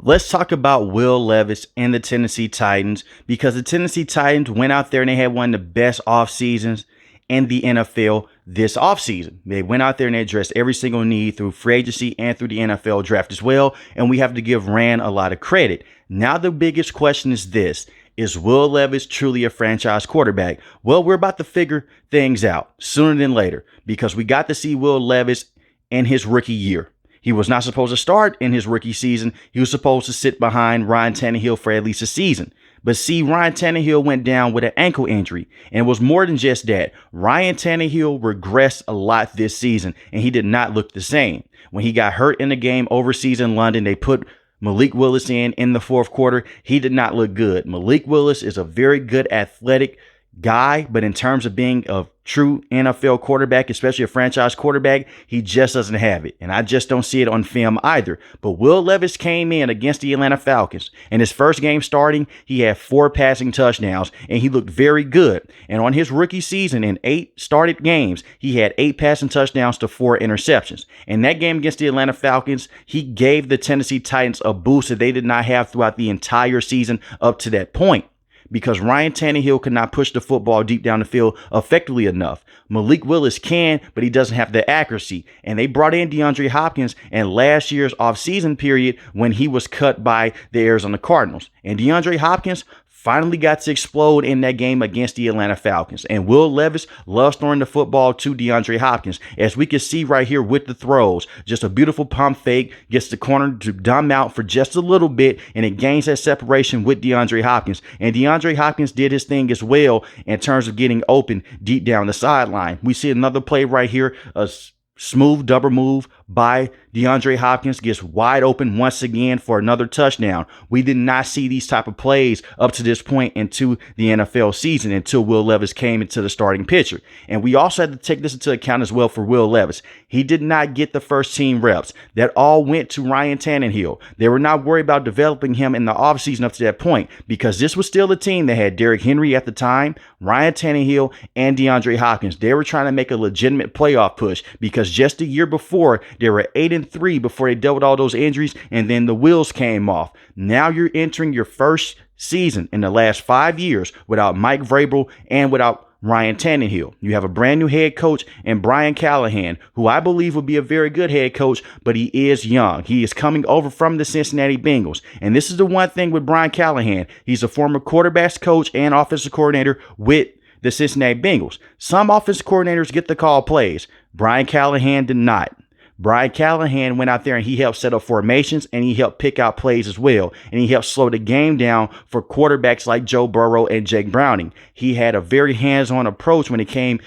Let's talk about Will Levis and the Tennessee Titans because the Tennessee Titans went out there and they had one of the best off seasons in the NFL this offseason. They went out there and they addressed every single need through free agency and through the NFL draft as well. And we have to give Rand a lot of credit. Now, the biggest question is this. Is Will Levis truly a franchise quarterback? Well, we're about to figure things out sooner than later because we got to see Will Levis in his rookie year. He was not supposed to start in his rookie season. He was supposed to sit behind Ryan Tannehill for at least a season. But see, Ryan Tannehill went down with an ankle injury. And it was more than just that. Ryan Tannehill regressed a lot this season, and he did not look the same. When he got hurt in the game overseas in London, they put Malik Willis in the fourth quarter. He did not look good. Malik Willis is a very good athletic guy, but in terms of being a true NFL quarterback, especially a franchise quarterback, he just doesn't have it. And I just don't see it on film either. But Will Levis came in against the Atlanta Falcons. In his first game starting, he had 4 passing touchdowns, and he looked very good. And on his rookie season, in 8 started games, he had 8 passing touchdowns to 4 interceptions. In that game against the Atlanta Falcons, he gave the Tennessee Titans a boost that they did not have throughout the entire season up to that point, because Ryan Tannehill could not push the football deep down the field effectively enough. Malik Willis can, but he doesn't have the accuracy. And they brought in DeAndre Hopkins in last year's offseason period when he was cut by the Arizona Cardinals. And DeAndre Hopkins finally got to explode in that game against the Atlanta Falcons. And Will Levis loves throwing the football to DeAndre Hopkins, as we can see right here with the throws. Just a beautiful pump fake, gets the corner to dumb out for just a little bit, and it gains that separation with DeAndre Hopkins. And DeAndre Hopkins did his thing as well in terms of getting open deep down the sideline. We see another play right here, a smooth double move by DeAndre Hopkins, gets wide open once again for another touchdown. We did not see these type of plays up to this point into the NFL season until Will Levis came into the starting picture. And we also had to take this into account as well for Will Levis. He did not get the first team reps. That all went to Ryan Tannehill. They were not worried about developing him in the offseason up to that point, because this was still a team that had Derrick Henry at the time, Ryan Tannehill, and DeAndre Hopkins. They were trying to make a legitimate playoff push, because just a year before, they were 8-3 before they dealt with all those injuries, and then the wheels came off. Now you're entering your first season in the last 5 years without Mike Vrabel and without Ryan Tannehill. You have a brand new head coach in Brian Callahan, who I believe will be a very good head coach, but he is young. He is coming over from the Cincinnati Bengals. And this is the one thing with Brian Callahan. He's a former quarterbacks coach and offensive coordinator with the Cincinnati Bengals. Some offensive coordinators get to call plays. Brian Callahan did not. Brian Callahan went out there and he helped set up formations, and he helped pick out plays as well. And he helped slow the game down for quarterbacks like Joe Burrow and Jake Browning. He had a very hands-on approach when it came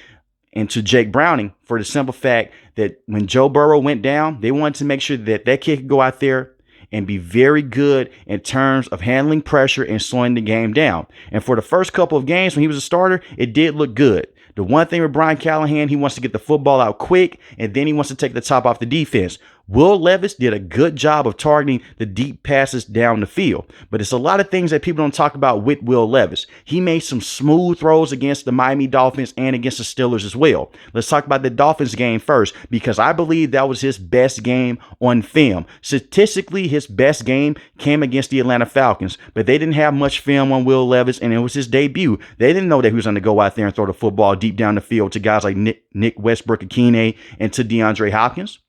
into Jake Browning, for the simple fact that when Joe Burrow went down, they wanted to make sure that that kid could go out there and be very good in terms of handling pressure and slowing the game down. And for the first couple of games when he was a starter, it did look good. The one thing with Brian Callahan, he wants to get the football out quick, and then he wants to take the top off the defense. Will Levis did a good job of targeting the deep passes down the field. But it's a lot of things that people don't talk about with Will Levis. He made some smooth throws against the Miami Dolphins and against the Steelers as well. Let's talk about the Dolphins game first, because I believe that was his best game on film. Statistically, his best game came against the Atlanta Falcons, but they didn't have much film on Will Levis, and it was his debut. They didn't know that he was going to go out there and throw the football deep down the field to guys like Nick Westbrook-Akine and to DeAndre Hopkins.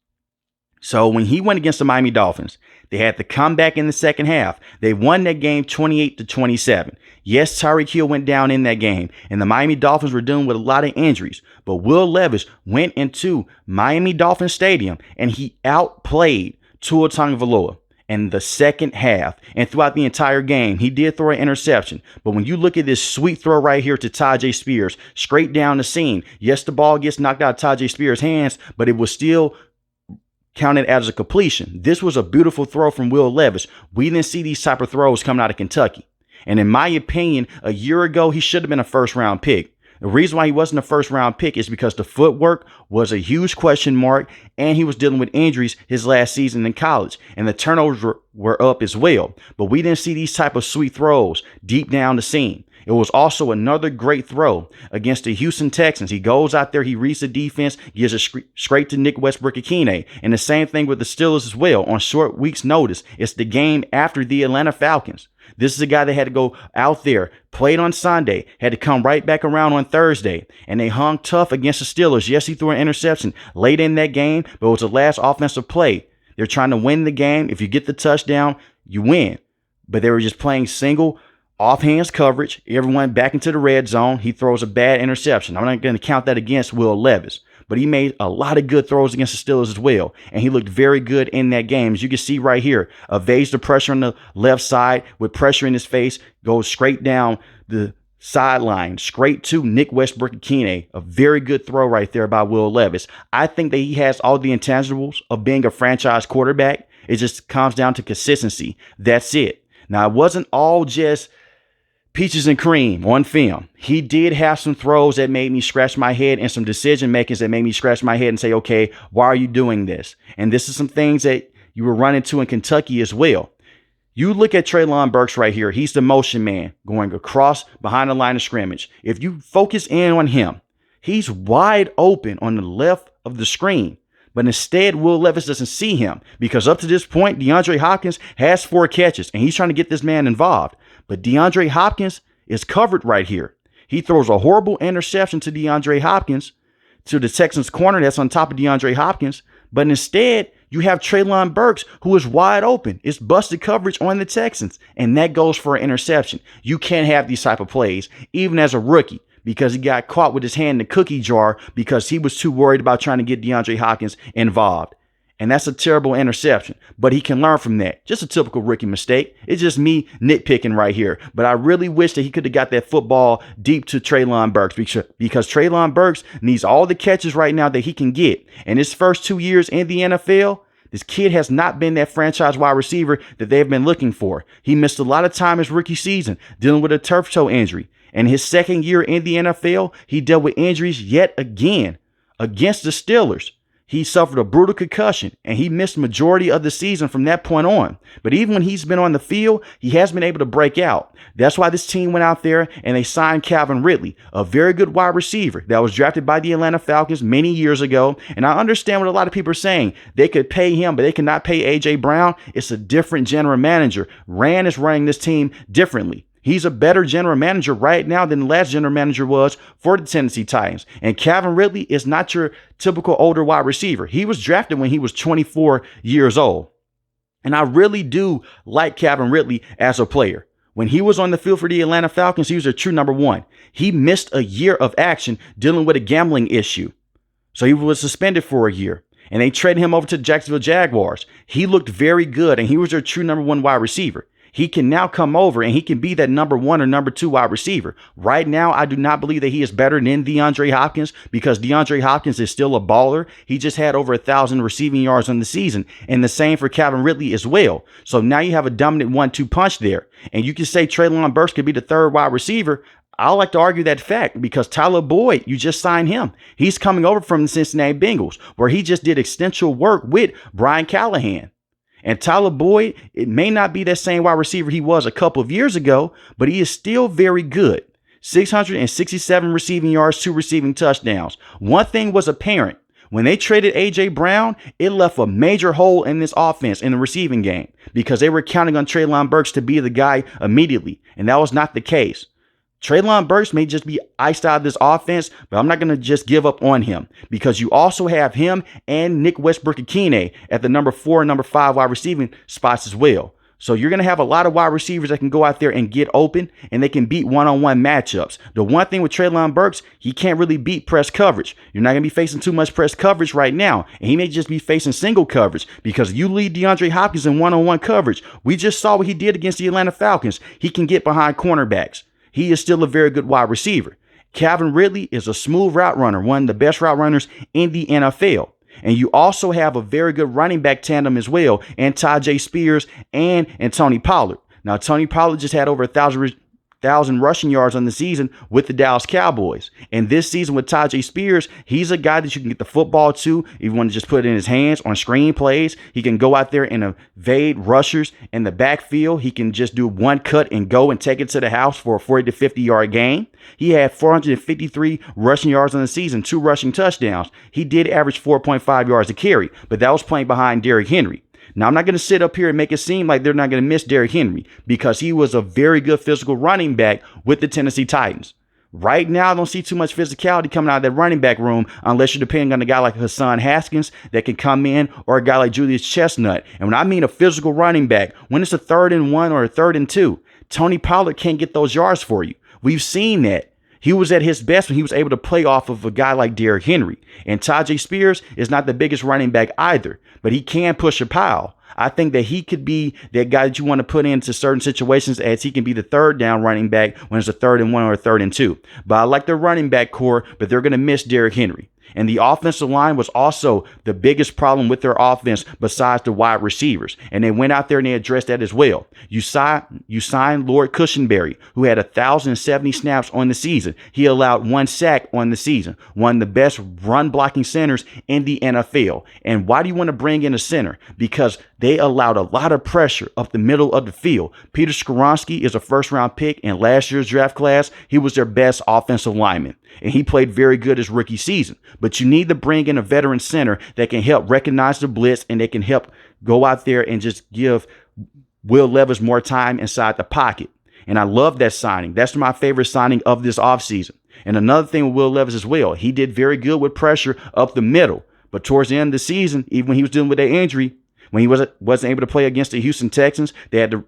So when he went against the Miami Dolphins, they had to come back in the second half. They won that game 28-27. Yes, Tyreek Hill went down in that game, and the Miami Dolphins were dealing with a lot of injuries. But Will Levis went into Miami Dolphins Stadium, and he outplayed Tua Tagovailoa in the second half. And throughout the entire game, he did throw an interception. But when you look at this sweet throw right here to Tajay Spears, straight down the seam, yes, the ball gets knocked out of Tajay Spears' hands, but it was still counted as a completion. This was a beautiful throw from Will Levis. We didn't see these type of throws coming out of Kentucky. And in my opinion, a year ago, he should have been a first-round pick. The reason why he wasn't a first-round pick is because the footwork was a huge question mark, and he was dealing with injuries his last season in college, and the turnovers were up as well. But we didn't see these type of sweet throws deep down the seam. It was also another great throw against the Houston Texans. He goes out there, he reads the defense, gives it straight to Nick Westbrook-Ikhine. And the same thing with the Steelers as well. On short week's notice, it's the game after the Atlanta Falcons. This is a guy that had to go out there, played on Sunday, had to come right back around on Thursday, and they hung tough against the Steelers. Yes, he threw an interception late in that game, but it was the last offensive play. They're trying to win the game. If you get the touchdown, you win. But they were just playing single off-hands coverage. Everyone back into the red zone. He throws a bad interception. I'm not going to count that against Will Levis. But he made a lot of good throws against the Steelers as well. And he looked very good in that game. As you can see right here, evades the pressure on the left side with pressure in his face, goes straight down the sideline, straight to Nick Westbrook-Ikhine. A very good throw right there by Will Levis. I think that he has all the intangibles of being a franchise quarterback. It just comes down to consistency. That's it. Now, it wasn't all just peaches and cream on film. He did have some throws that made me scratch my head and some decision makings that made me scratch my head and say, okay, why are you doing this? And this is some things that you were running to in Kentucky as well. You look at Treylon Burks right here. He's the motion man going across behind the line of scrimmage. If you focus in on him, he's wide open on the left of the screen. But instead, Will Levis doesn't see him because up to this point, DeAndre Hopkins has 4 catches and he's trying to get this man involved. But DeAndre Hopkins is covered right here. He throws a horrible interception to DeAndre Hopkins, to the Texans corner that's on top of DeAndre Hopkins. But instead, you have Treylon Burks, who is wide open. It's busted coverage on the Texans, and that goes for an interception. You can't have these type of plays, even as a rookie, because he got caught with his hand in the cookie jar because he was too worried about trying to get DeAndre Hopkins involved. And that's a terrible interception, but he can learn from that. Just a typical rookie mistake. It's just me nitpicking right here. But I really wish that he could have got that football deep to Treylon Burks because Treylon Burks needs all the catches right now that he can get. And his first 2 years in the NFL, this kid has not been that franchise wide receiver that they've been looking for. He missed a lot of time his rookie season dealing with a turf toe injury. And his second year in the NFL, he dealt with injuries yet again against the Steelers. He suffered a brutal concussion, and he missed majority of the season from that point on. But even when he's been on the field, he has been able to break out. That's why this team went out there and they signed Calvin Ridley, a very good wide receiver that was drafted by the Atlanta Falcons many years ago. And I understand what a lot of people are saying. They could pay him, but they cannot pay A.J. Brown. It's a different general manager. Rand is running this team differently. He's a better general manager right now than the last general manager was for the Tennessee Titans. And Calvin Ridley is not your typical older wide receiver. He was drafted when he was 24 years old. And I really do like Calvin Ridley as a player. When he was on the field for the Atlanta Falcons, he was a true number one. He missed a year of action dealing with a gambling issue. So he was suspended for a year. And they traded him over to the Jacksonville Jaguars. He looked very good, and he was their true number one wide receiver. He can now come over and he can be that number 1 or number 2 wide receiver. Right now, I do not believe that he is better than DeAndre Hopkins because DeAndre Hopkins is still a baller. He just had over 1,000 receiving yards on the season, and the same for Calvin Ridley as well. So now you have a dominant 1-2 punch there. And you can say Treylon Burks could be the third wide receiver. I like to argue that fact because Tyler Boyd, you just signed him. He's coming over from the Cincinnati Bengals, where he just did extensive work with Brian Callahan. And Tyler Boyd, it may not be that same wide receiver he was a couple of years ago, but he is still very good. 667 receiving yards, 2 receiving touchdowns. One thing was apparent. When they traded A.J. Brown, it left a major hole in this offense in the receiving game because they were counting on Treylon Burks to be the guy immediately, and that was not the case. Treylon Burks may just be iced out of this offense, but I'm not going to just give up on him because you also have him and Nick Westbrook-Ikhine at the number 4 and number 5 wide receiving spots as well. So you're going to have a lot of wide receivers that can go out there and get open, and they can beat one-on-one matchups. The one thing with Treylon Burks, he can't really beat press coverage. You're not going to be facing too much press coverage right now, and he may just be facing single coverage because you lead DeAndre Hopkins in one-on-one coverage. We just saw what he did against the Atlanta Falcons. He can get behind cornerbacks. He is still a very good wide receiver. Calvin Ridley is a smooth route runner, one of the best route runners in the NFL. And you also have a very good running back tandem as well, and Tajay Spears and Tony Pollard. Now, Tony Pollard just had over 1,000 thousand rushing yards on the season with the Dallas Cowboys. And this season with Tyjae Spears, he's a guy that you can get the football to. If you want to just put it in his hands on screen plays, he can go out there and evade rushers in the backfield. He can just do one cut and go and take it to the house for a 40 to 50 yard gain. He had 453 rushing yards on the season, 2 rushing touchdowns. He did average 4.5 yards a carry, but that was playing behind Derrick Henry. Now, I'm not going to sit up here and make it seem like they're not going to miss Derrick Henry because he was a very good physical running back with the Tennessee Titans. Right now, I don't see too much physicality coming out of that running back room unless you're depending on a guy like Hassan Haskins that can come in, or a guy like Julius Chestnut. And when I mean a physical running back, when it's a 3rd and 1 or a 3rd and 2, Tony Pollard can't get those yards for you. We've seen that. He was at his best when he was able to play off of a guy like Derrick Henry. And Tyjae Spears is not the biggest running back either, but he can push a pile. I think that he could be that guy that you want to put into certain situations, as he can be the 3rd down running back when it's a 3rd and 1 or a 3rd and 2. But I like their running back core, but they're going to miss Derrick Henry. And the offensive line was also the biggest problem with their offense besides the wide receivers. And they went out there and they addressed that as well. You signed Lord Cushenberry, who had 1,070 snaps on the season. He allowed 1 sack on the season, one of the best run blocking centers in the NFL. And why do you want to bring in a center? Because they allowed a lot of pressure up the middle of the field. Peter Skoronski is a 1st-round pick in last year's draft class. He was their best offensive lineman, and he played very good his rookie season. But you need to bring in a veteran center that can help recognize the blitz, and they can help go out there and just give Will Levis more time inside the pocket. And I love that signing. That's my favorite signing of this offseason. And another thing with Will Levis as well, he did very good with pressure up the middle. But towards the end of the season, even when he was dealing with that injury, when he wasn't able to play against the Houston Texans, they had to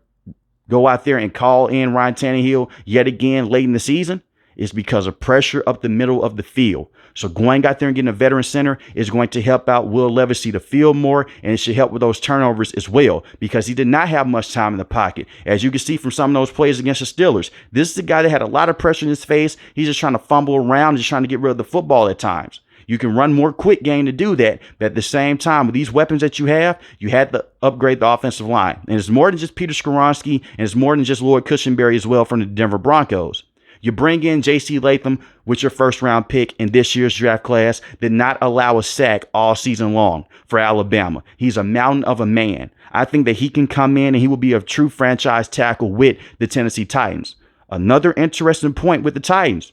go out there and call in Ryan Tannehill yet again late in the season. It's because of pressure up the middle of the field. So going out there and getting a veteran center is going to help out Will Levis see the field more, and it should help with those turnovers as well, because he did not have much time in the pocket. As you can see from some of those plays against the Steelers, this is a guy that had a lot of pressure in his face. He's just trying to fumble around, just trying to get rid of the football at times. You can run more quick game to do that, but at the same time, with these weapons that you had to upgrade the offensive line. And it's more than just Peter Skoronski, and it's more than just Lord Cushenberry as well from the Denver Broncos. You bring in J.C. Latham with your 1st-round pick in this year's draft class, did not allow a sack all season long for Alabama. He's a mountain of a man. I think that he can come in and he will be a true franchise tackle with the Tennessee Titans. Another interesting point with the Titans,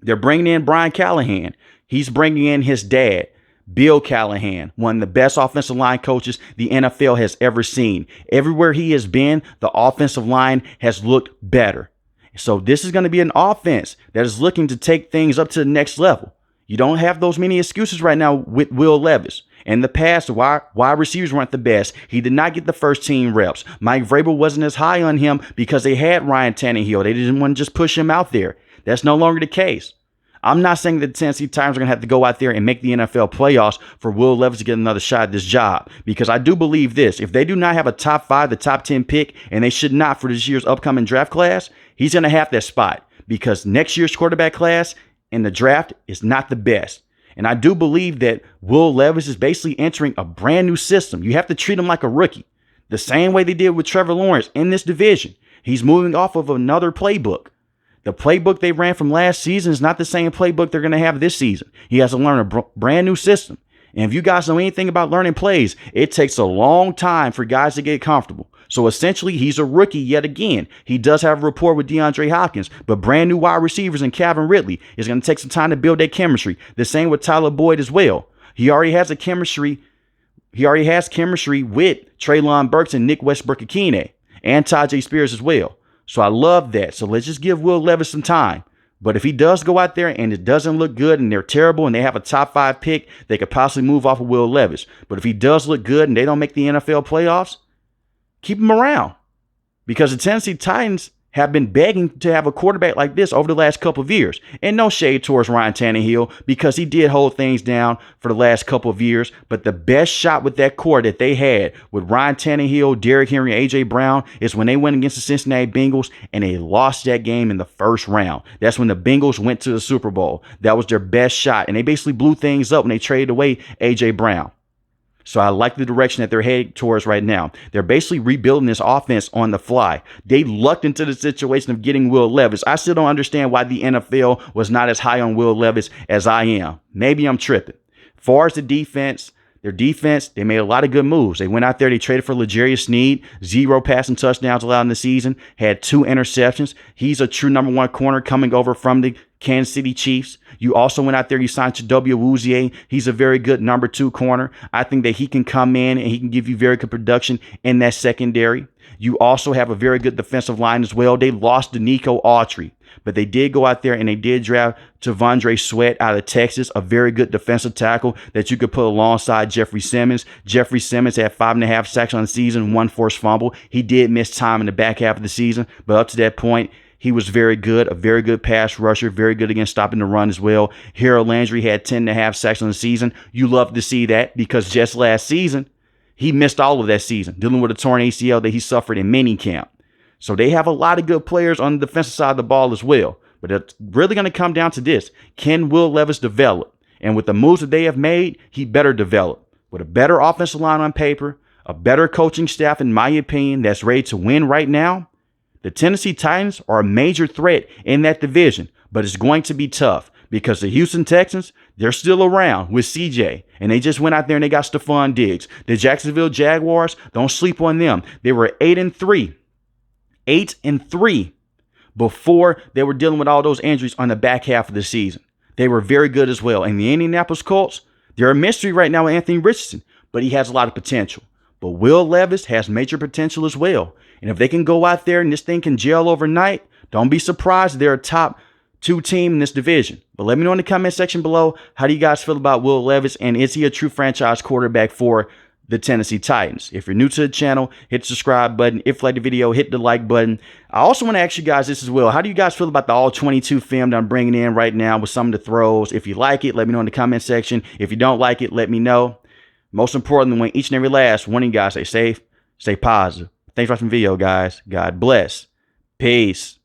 they're bringing in Brian Callahan. He's bringing in his dad, Bill Callahan, one of the best offensive line coaches the NFL has ever seen. Everywhere he has been, the offensive line has looked better. So this is going to be an offense that is looking to take things up to the next level. You don't have those many excuses right now with Will Levis. In the past, wide receivers weren't the best. He did not get the 1st-team reps. Mike Vrabel wasn't as high on him because they had Ryan Tannehill. They didn't want to just push him out there. That's no longer the case. I'm not saying that the Tennessee Titans are going to have to go out there and make the NFL playoffs for Will Levis to get another shot at this job, because I do believe this. If they do not have a top 5, the top 10 pick, and they should not for this year's upcoming draft class, he's going to have that spot, because next year's quarterback class in the draft is not the best. And I do believe that Will Levis is basically entering a brand new system. You have to treat him like a rookie, the same way they did with Trevor Lawrence in this division. He's moving off of another playbook. The playbook they ran from last season is not the same playbook they're going to have this season. He has to learn a brand new system. And if you guys know anything about learning plays, it takes a long time for guys to get comfortable. So essentially, he's a rookie yet again. He does have a rapport with DeAndre Hopkins, but brand new wide receivers and Calvin Ridley is going to take some time to build that chemistry. The same with Tyler Boyd as well. He already has chemistry with Treylon Burks and Nick Westbrook-Akine and Tyjae Spears as well. So I love that. So let's just give Will Levis some time. But if he does go out there and it doesn't look good and they're terrible and they have a top 5 pick, they could possibly move off of Will Levis. But if he does look good and they don't make the NFL playoffs, keep him around. Because the Tennessee Titans have been begging to have a quarterback like this over the last couple of years. And no shade towards Ryan Tannehill, because he did hold things down for the last couple of years. But the best shot with that core that they had with Ryan Tannehill, Derrick Henry, and A.J. Brown is when they went against the Cincinnati Bengals and they lost that game in the 1st round. That's when the Bengals went to the Super Bowl. That was their best shot. And they basically blew things up when they traded away A.J. Brown. So I like the direction that they're heading towards right now. They're basically rebuilding this offense on the fly. They lucked into the situation of getting Will Levis. I still don't understand why the NFL was not as high on Will Levis as I am. Maybe I'm tripping. Far as the defense, their defense, they made a lot of good moves. They went out there, they traded for L'Jarius Sneed, 0 passing touchdowns allowed in the season, had 2 interceptions. He's a true number 1 corner coming over from the Kansas City Chiefs. You also went out there, you signed Chidobe Awuzie. He's a very good number 2 corner. I think that he can come in and he can give you very good production in that secondary. You also have a very good defensive line as well. They lost to Nico Autry, but they did go out there and they did draft T'Vondre Sweat out of Texas, a very good defensive tackle that you could put alongside Jeffrey Simmons. Jeffrey Simmons had 5.5 sacks on the season, 1 forced fumble. He did miss time in the back half of the season, but up to that point, he was very good, a very good pass rusher, very good against stopping the run as well. Harold Landry had 10.5 sacks on the season. You love to see that because just last season, he missed all of that season, dealing with a torn ACL that he suffered in minicamp. So they have a lot of good players on the defensive side of the ball as well. But it's really going to come down to this. Can Will Levis develop? And with the moves that they have made, he better develop. With a better offensive line on paper, a better coaching staff, in my opinion, that's ready to win right now, the Tennessee Titans are a major threat in that division. But it's going to be tough because the Houston Texans, they're still around with CJ. And they just went out there and they got Stephon Diggs. The Jacksonville Jaguars, don't sleep on them. They were 8-3. 8-3 before they were dealing with all those injuries on the back half of the season. They were very good as well. And the Indianapolis Colts, they're a mystery right now with Anthony Richardson, but he has a lot of potential. But Will Levis has major potential as well. And if they can go out there and this thing can gel overnight, don't be surprised if they're a top 2 team in this division. But let me know in the comment section below, how do you guys feel about Will Levis, and is he a true franchise quarterback for the Tennessee Titans? If you're new to the channel, hit the subscribe button. If you like the video, hit the like button. I also want to ask you guys this as well. How do you guys feel about the all-22 film that I'm bringing in right now with some of the throws? If you like it, let me know in the comment section. If you don't like it, let me know. Most importantly, when each and every last one of you guys stay safe, stay positive. Thanks for watching the video, guys. God bless. Peace.